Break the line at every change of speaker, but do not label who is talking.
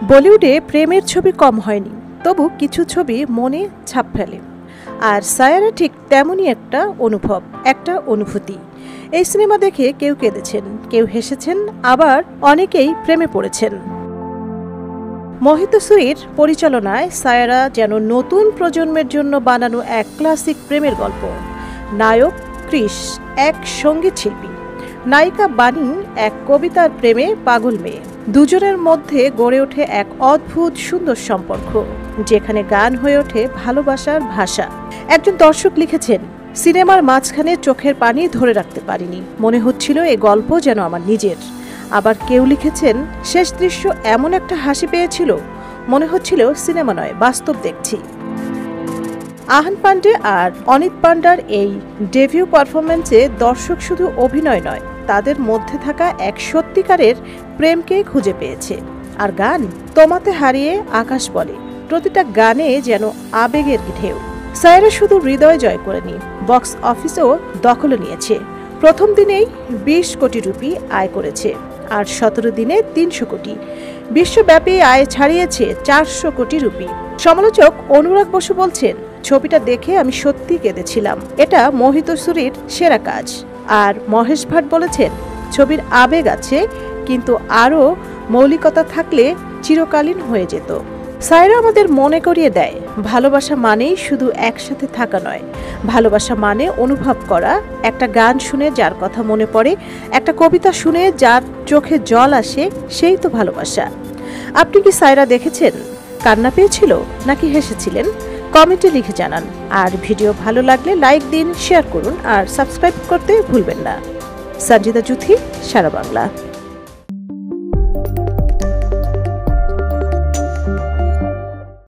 বলিউডে প্রেমের ছবি কম হয়নি, তবু কিছু ছবি মনে ছাপ ফেলে। আর সায়ারা ঠিক তেমনই একটা অনুভব, একটা অনুভূতি। এই সিনেমা দেখে কেউ কেঁদেছেন, কেউ হেসেছেন, আবার অনেকেই প্রেমে পড়েছেন। মোহিত সুরির পরিচালনায় সায়ারা যেন নতুন প্রজন্মের জন্য বানানো এক ক্লাসিক প্রেমের গল্প। নায়ক ক্রিস এক সঙ্গীত শিল্পী, নায়িকা বানি এক কবিতার প্রেমে পাগল মেয়ে। দুজনের মধ্যে গড়ে ওঠে এক অদ্ভুত সুন্দর সম্পর্ক, যেখানে গান হয়ে ওঠে ভালোবাসার ভাষা। একজন দর্শক লিখেছেন, সিনেমার মাঝখানে চোখের পানি ধরে রাখতে পারিনি, মনে হচ্ছিল এই গল্প যেন আমার নিজের। আবার কেউ লিখেছেন, শেষ দৃশ্য এমন একটা হাসি পেয়েছিল, মনে হচ্ছিল সিনেমা নয়, বাস্তব দেখছি। আহান পান্ডে আর অনিত পান্ডার এই ডেবিউ পারফরমেন্সে দর্শক শুধু অভিনয় নয়, তাদের মধ্যে থাকা এক সত্যিকারের প্রেমকে খুঁজে পেয়েছে। আর গান তোমাতে হারিয়ে আকাশ বলে, প্রতিটা গানে যেন আবেগের ঢেউ। সায়ারা শুধু হৃদয় জয় করেনি, বক্স অফিসেও দখল নিয়েছে। প্রথম দিনেই 20 কোটি রুপি আয় করেছে, আর 17 দিনে 300 কোটি। বিশ্বব্যাপী আয় ছাড়িয়েছে 400 কোটি রুপি। সমালোচক অনুরাগ বসু বলছেন, ছবিটা দেখে আমি সত্যি কেঁদেছিলাম, এটা মোহিত সুরির সেরা কাজ। আর মহেশ ভাট বলেছেন, ছবির আবেগ আছে, কিন্তু আরও মৌলিকতা থাকলে চিরকালীন হয়ে যেত। সায়রা আমাদের মনে করিয়ে দেয়, ভালোবাসা মানেই শুধু একসাথে থাকা নয়, ভালোবাসা মানে অনুভব করা। একটা গান শুনে যার কথা মনে পড়ে, একটা কবিতা শুনে যার চোখে জল আসে, সেই তো ভালোবাসা। আপনি কি সায়রা দেখেছেন? কান্না পেয়েছিল নাকি হেসেছিলেন? কমেন্টে লিখে জানান। আর ভিডিও ভালো লাগলে লাইক দিন, শেয়ার করুন আর সাবস্ক্রাইব করতে ভুলবেন না। সঞ্জিতা জুথি, সারা বাংলা।